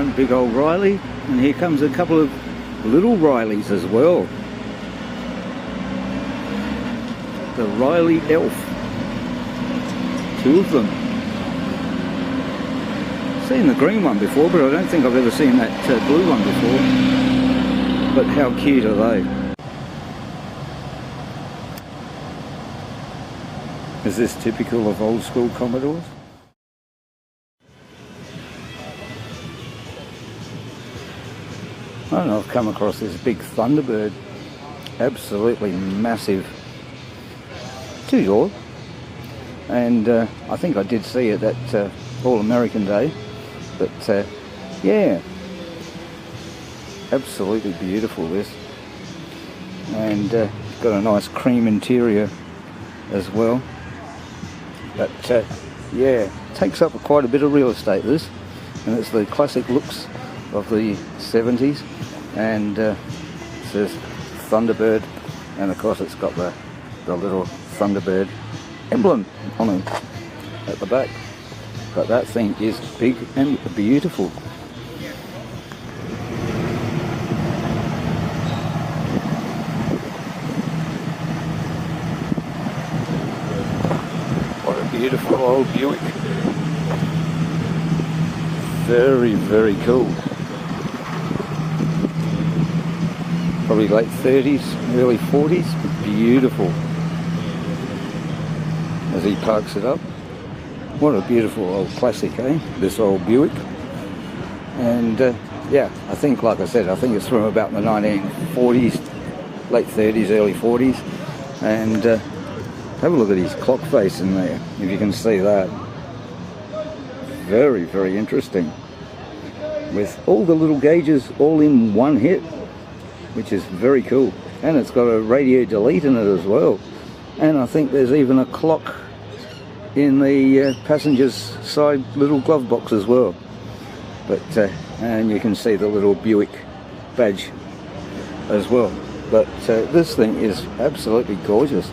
one big old Riley, and here comes a couple of little Rileys as well. The Riley Elf. Two of them. Seen the green one before, but I don't think I've ever seen that blue one before. But how cute are they? Is this typical of old school Commodores? I don't know, I've come across this big Thunderbird. Absolutely massive. Two-door. And I think I did see it at All American Day. But yeah, absolutely beautiful this. And got a nice cream interior as well. But yeah, takes up quite a bit of real estate this. And it's the classic looks of the 70s. And it says Thunderbird, and of course it's got the little Thunderbird emblem on it at the back. But that thing is big and beautiful. What a beautiful old Buick. Very, very cool. Probably late 30s, early 40s, beautiful. As he parks it up. What a beautiful old classic, eh? This old Buick. And yeah, I think, like I said, I think it's from about the 1940s, late 30s, early 40s. And have a look at his clock face in there, if you can see that. Very, very interesting. With all the little gauges all in one hit, which is very cool. And it's got a radio delete in it as well. And I think there's even a clock in the passenger's side little glove box as well. But and you can see the little Buick badge as well. But this thing is absolutely gorgeous.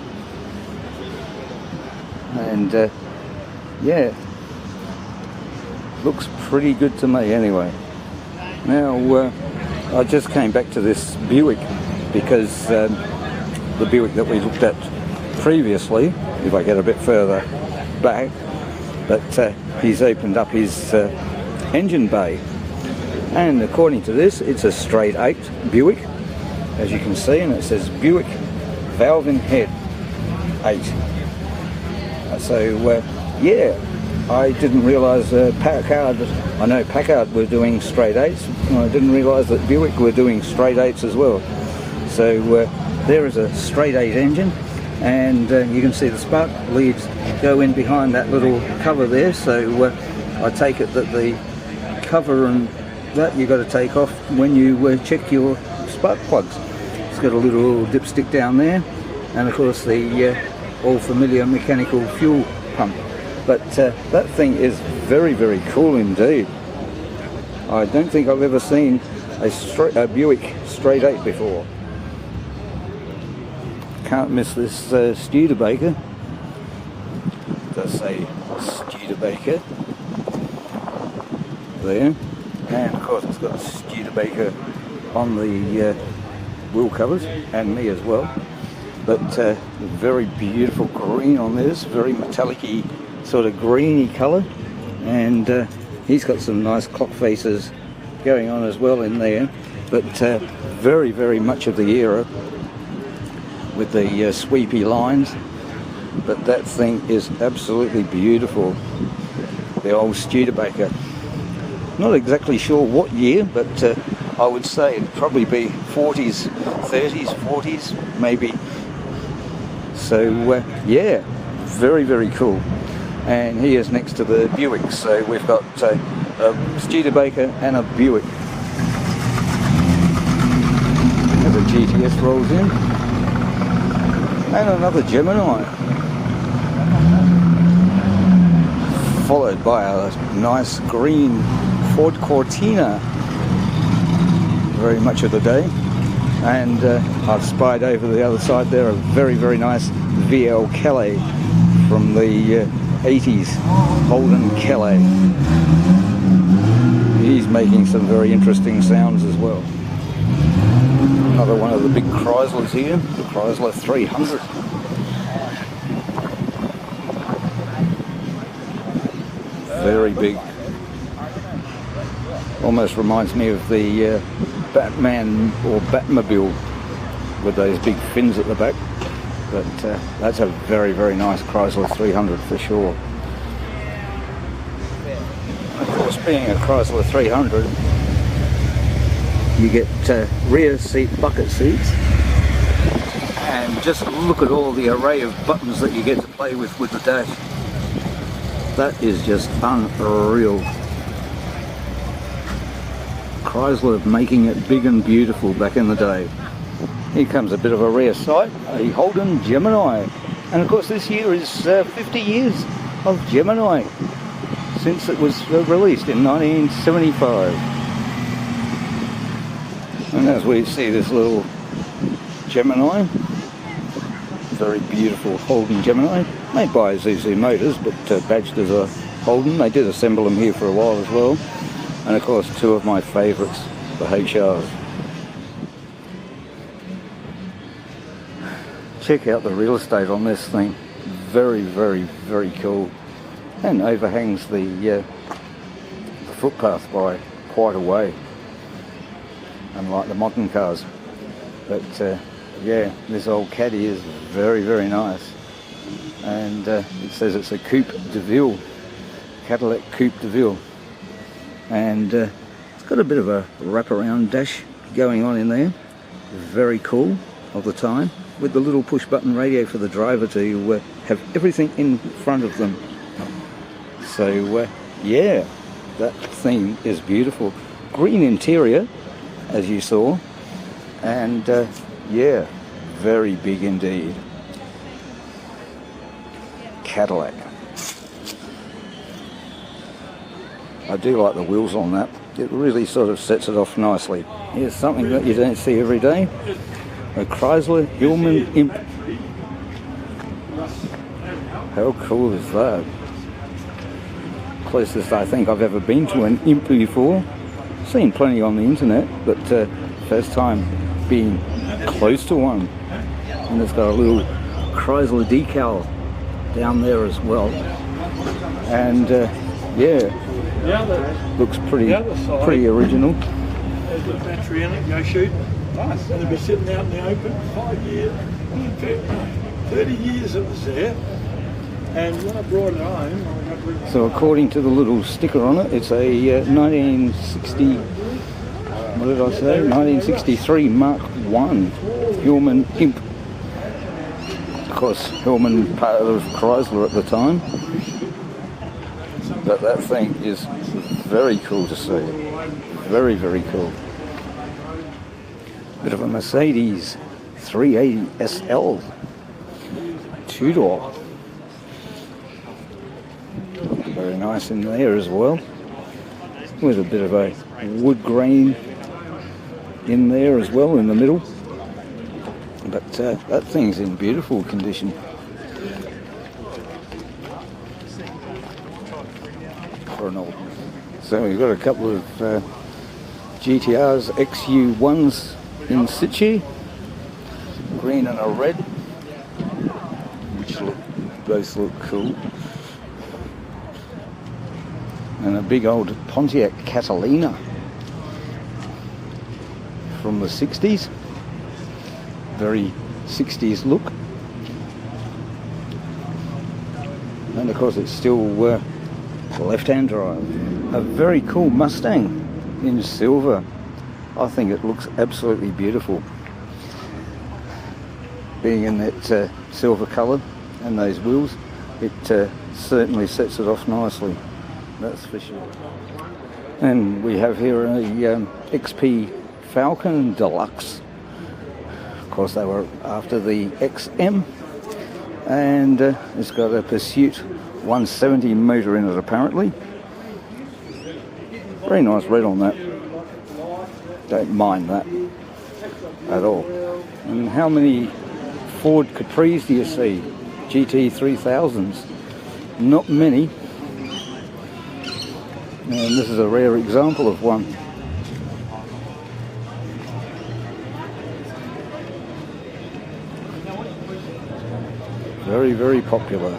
And yeah, looks pretty good to me anyway. Now I just came back to this Buick because the Buick that we looked at previously, if I get a bit further back, but he's opened up his engine bay, and according to this it's a straight 8 Buick, as you can see, and it says Buick valve in head 8. So yeah, I didn't realise Packard, I know Packard were doing straight 8s, and I didn't realise that Buick were doing straight 8s as well. So there is a straight 8 engine, and you can see the spark leads go in behind that little cover there. So I take it that the cover and that you got to take off when you check your spark plugs. It's got a little dipstick down there, and of course the all familiar mechanical fuel pump. But that thing is very, very cool indeed. I don't think I've ever seen a Buick straight 8 before. Can't miss this Studebaker. It does say Studebaker there. And of course it's got Studebaker on the wheel covers, and me as well. But very beautiful green on this, very metallic-y sort of greeny colour, and he's got some nice clock faces going on as well in there, but very, very much of the era with the sweepy lines. But that thing is absolutely beautiful, the old Studebaker. Not exactly sure what year, but I would say it'd probably be 40s, 30s, 40s maybe. So yeah, very, very cool. And he is next to the Buick, so we've got a Studebaker and a Buick. As a GTS rolls in, and another Gemini, followed by a nice green Ford Cortina, very much of the day. And I've spied over the other side there a very, very nice VL Calais from the 80s, Holden Calais. he's making some very interesting sounds as well. Another one of the big Chryslers here, the Chrysler 300. Very big. Almost reminds me of the Batman or Batmobile with those big fins at the back. But that's a very, very nice Chrysler 300 for sure. Of course, being a Chrysler 300, you get rear seat bucket seats, and just look at all the array of buttons that you get to play with the dash. That is just unreal. Chrysler making it big and beautiful back in the day. Here comes a bit of a rare sight, a Holden Gemini. And of course this year is 50 years of Gemini since it was released in 1975. And as we see this little Gemini, very beautiful Holden Gemini, made by ZZ Motors but badged as a Holden. They did assemble them here for a while as well. And of course two of my favourites, the HRs. Check out the real estate on this thing. Very, very, very cool. And overhangs the footpath by quite a way, unlike the modern cars. But yeah, this old caddy is very, very nice. And it says it's a Coupe de Ville, Cadillac Coupe de Ville. And it's got a bit of a wraparound dash going on in there. Very cool of the time, with the little push button radio for the driver to have everything in front of them. So yeah, that thing is beautiful. Green interior, as you saw, and yeah, very big indeed. Cadillac. I do like the wheels on that. It really sort of sets it off nicely. Here's something that you don't see every day. A Chrysler Hillman Imp. How cool is that? Closest I think I've ever been to an Imp before. Seen plenty on the internet, but first time being close to one. And it's got a little Chrysler decal down there as well. And yeah, looks pretty original. There's a battery in it, go shooting. Nice. And it'll be sitting out in the open 5 years, 30 years it was there. And when I brought it home, I got rid of it. So according to the little sticker on it, it's a 1960, what did I say? 1963 Mark I Hillman Imp. Of course, Hillman part of Chrysler at the time. But that thing is very cool to see. Very, very cool. Bit of a Mercedes 380 SL. Two-door. Very nice in there as well. With a bit of a wood grain in there as well in the middle. But that thing's in beautiful condition. So we've got a couple of GTRs XU1s in situ, green and a red, which both look cool. And a big old Pontiac Catalina from the 60s. Very 60s look. And of course it's still left-hand drive. A very cool Mustang in silver. I think it looks absolutely beautiful. Being in that silver colour and those wheels, it certainly sets it off nicely. That's for sure. And we have here a XP Falcon Deluxe. Of course they were after the XM. And it's got a Pursuit 170 motor in it apparently. Very nice red on that. Don't mind that at all. And how many Ford Capris do you see? GT 3000s? Not many. And this is a rare example of one. Very, very popular.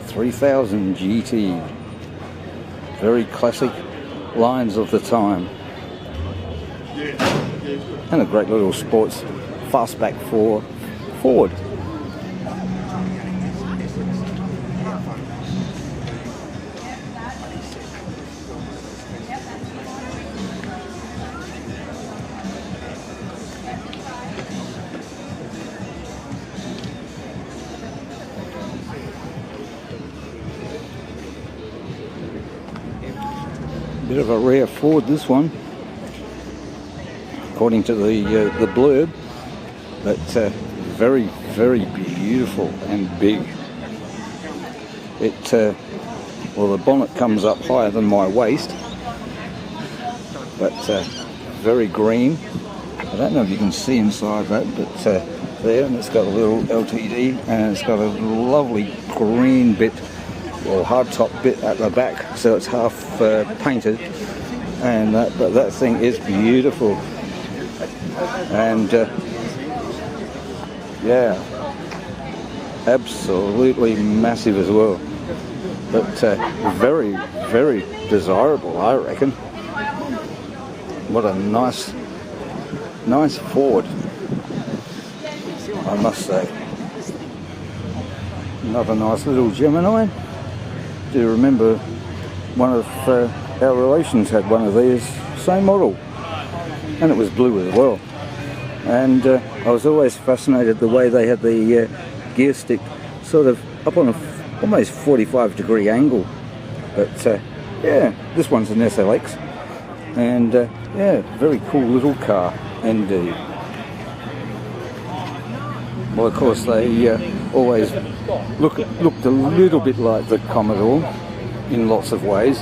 3000 GT. Very classic lines of the time. And a great little sports fastback for Ford. Bit of a rare Ford, this one, according to the blurb, but very, very beautiful and big. It well, the bonnet comes up higher than my waist, but very green. I don't know if you can see inside that, but there, and it's got a little LTD, and it's got a lovely green bit, or hardtop bit at the back, so it's half painted, and but that thing is beautiful, and yeah, absolutely massive as well, but very, very desirable, I reckon. What a nice Ford, I must say. Another nice little Gemini. Do you remember one of our relations had one of these, same model, and it was blue as well. And I was always fascinated the way they had the gear stick sort of up on a almost 45-degree angle. But yeah, this one's an SLX, and yeah, very cool little car indeed. Well, of course, they always looked a little bit like the Commodore in lots of ways,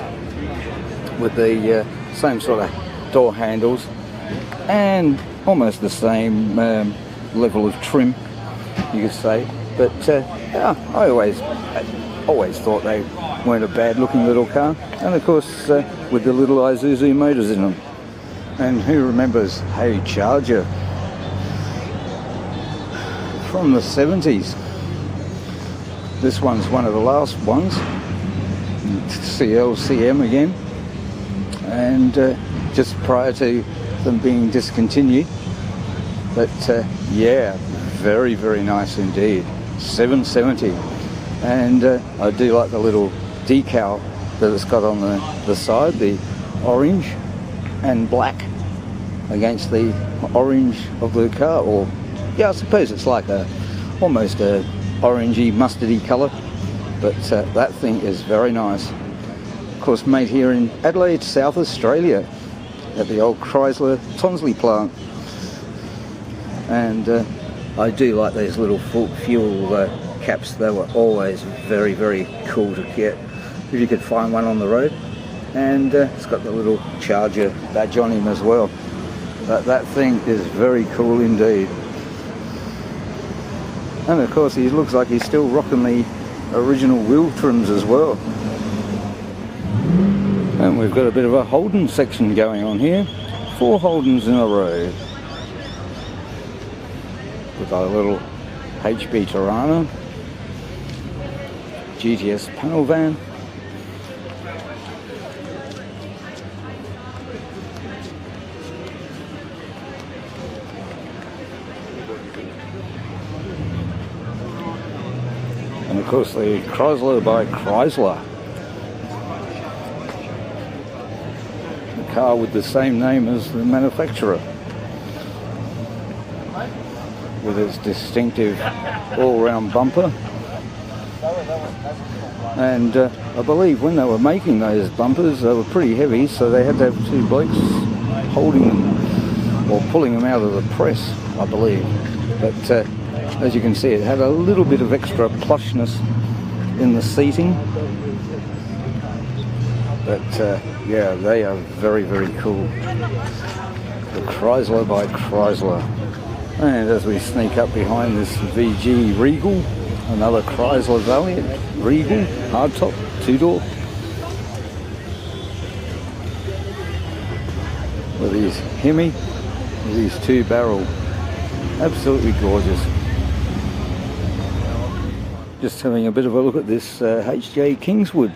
with the same sort of door handles and almost the same level of trim, you could say. But yeah, I always thought they weren't a bad-looking little car, and of course with the little Isuzu motors in them. And who remembers Hey Charger from the 70s? This one's one of the last ones. CLCM again, and just prior to them being discontinued. But yeah, very, very nice indeed. 770, and I do like the little decal that it's got on the side, the orange and black against the orange of the car, or yeah, I suppose it's like almost a orangey mustardy colour, but that thing is very nice. Of course, made here in Adelaide, South Australia, at the old Chrysler Tonsley plant. And I do like these little fuel caps. They were always very, very cool to get, if you could find one on the road. And it's got the little Charger badge on him as well. But that thing is very cool indeed. And of course, he looks like he's still rocking the original wheel trims as well. And we've got a bit of a Holden section going on here. 4 Holdens in a row. With our little HB Tirana, GTS panel van, and of course the Chrysler by Chrysler, the car with the same name as the manufacturer, with its distinctive all-round bumper. And I believe when they were making those bumpers, they were pretty heavy, so they had to have 2 blokes holding them or pulling them out of the press, I believe. But as you can see, it had a little bit of extra plushness in the seating. But yeah, they are very, very cool. The Chrysler by Chrysler. And as we sneak up behind this VG Regal, another Chrysler Valiant Regal, hardtop, 2-door. with his Hemi, with his 2-barrel. Absolutely gorgeous. Just having a bit of a look at this HJ Kingswood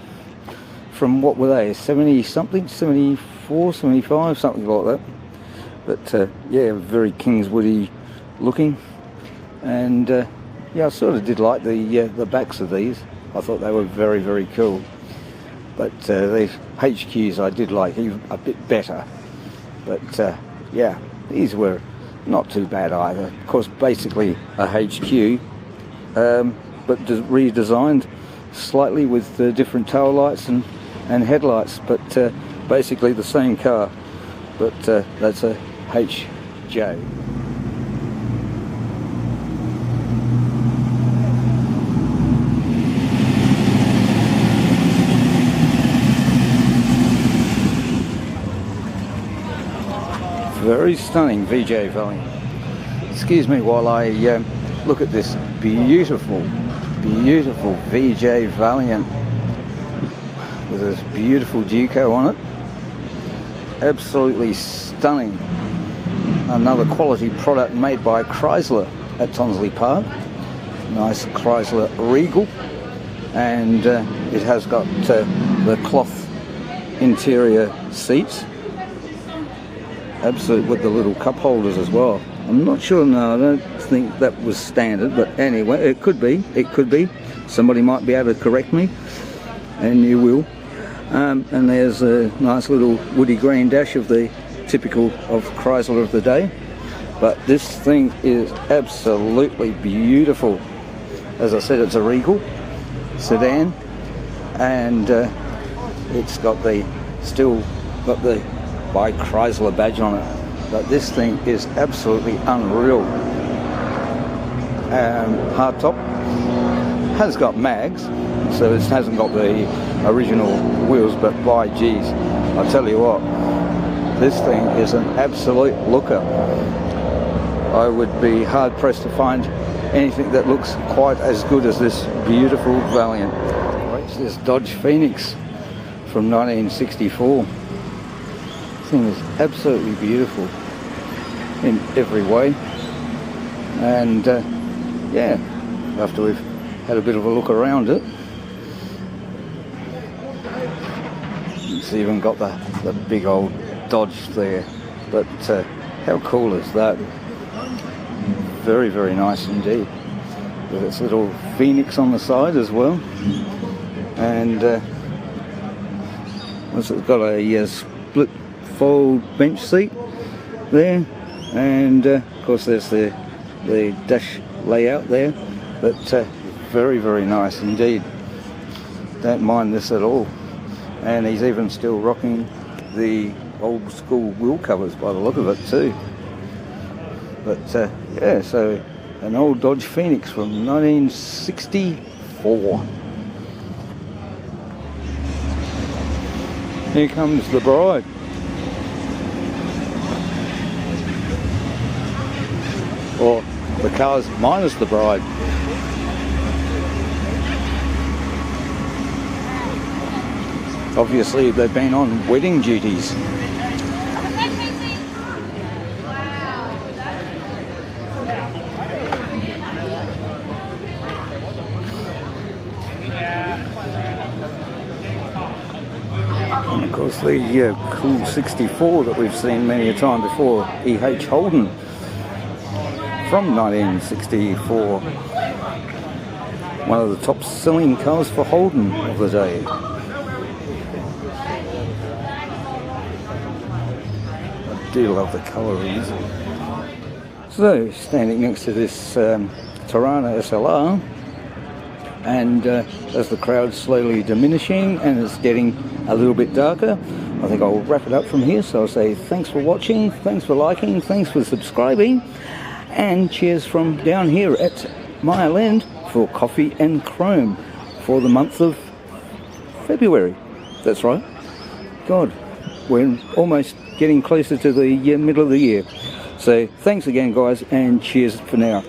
from, what were they, 70 something, 74, 75, something like that. But yeah, very Kingswoody looking. And yeah, I sort of did like the backs of these. I thought they were very, very cool. But these HQs I did like even a bit better. But yeah, these were not too bad either. Of course, basically a HQ, but redesigned slightly with different tail lights and headlights. But basically the same car. But that's a HJ. Very stunning VJ Valiant. Excuse me while I look at this beautiful, beautiful VJ Valiant with this beautiful Duco on it. Absolutely stunning. Another quality product made by Chrysler at Tonsley Park. Nice Chrysler Regal, and it has got the cloth interior seats. Absolutely, with the little cup holders as well. I'm not sure, no, I don't think that was standard, but anyway, it could be, Somebody might be able to correct me, and you will. And there's a nice little woody green dash of the typical of Chrysler of the day. But this thing is absolutely beautiful. As I said, it's a Regal sedan, and it's got still got the by Chrysler badge on it, but this thing is absolutely unreal. Hardtop, has got mags, so it hasn't got the original wheels, but by geez, I tell you what, this thing is an absolute looker. I would be hard pressed to find anything that looks quite as good as this beautiful Valiant. It's this Dodge Phoenix from 1964. Thing is absolutely beautiful in every way, and yeah, after we've had a bit of a look around it, it's even got the big old Dodge there. But how cool is that? Very, very nice indeed, with its little Phoenix on the side as well, and it's got a split fold bench seat there, and of course there's the dash layout there. But very, very nice indeed. Don't mind this at all. And he's even still rocking the old school wheel covers by the look of it too. But yeah, so an old Dodge Phoenix from 1964. Here comes the bride. Or the cars minus the bride. Obviously they've been on wedding duties. And of course the cool 64 that we've seen many a time before, E.H. Holden from 1964. One of the top selling cars for Holden of the day. I do love the colour of this. So, standing next to this Tirana SLR, and as the crowd's slowly diminishing and it's getting a little bit darker, I think I'll wrap it up from here. So I'll say thanks for watching, thanks for liking, thanks for subscribing, and cheers from down here at MileEnd for coffee and chrome for the month of February. That's right. God, we're almost getting closer to the middle of the year. So thanks again, guys, and cheers for now.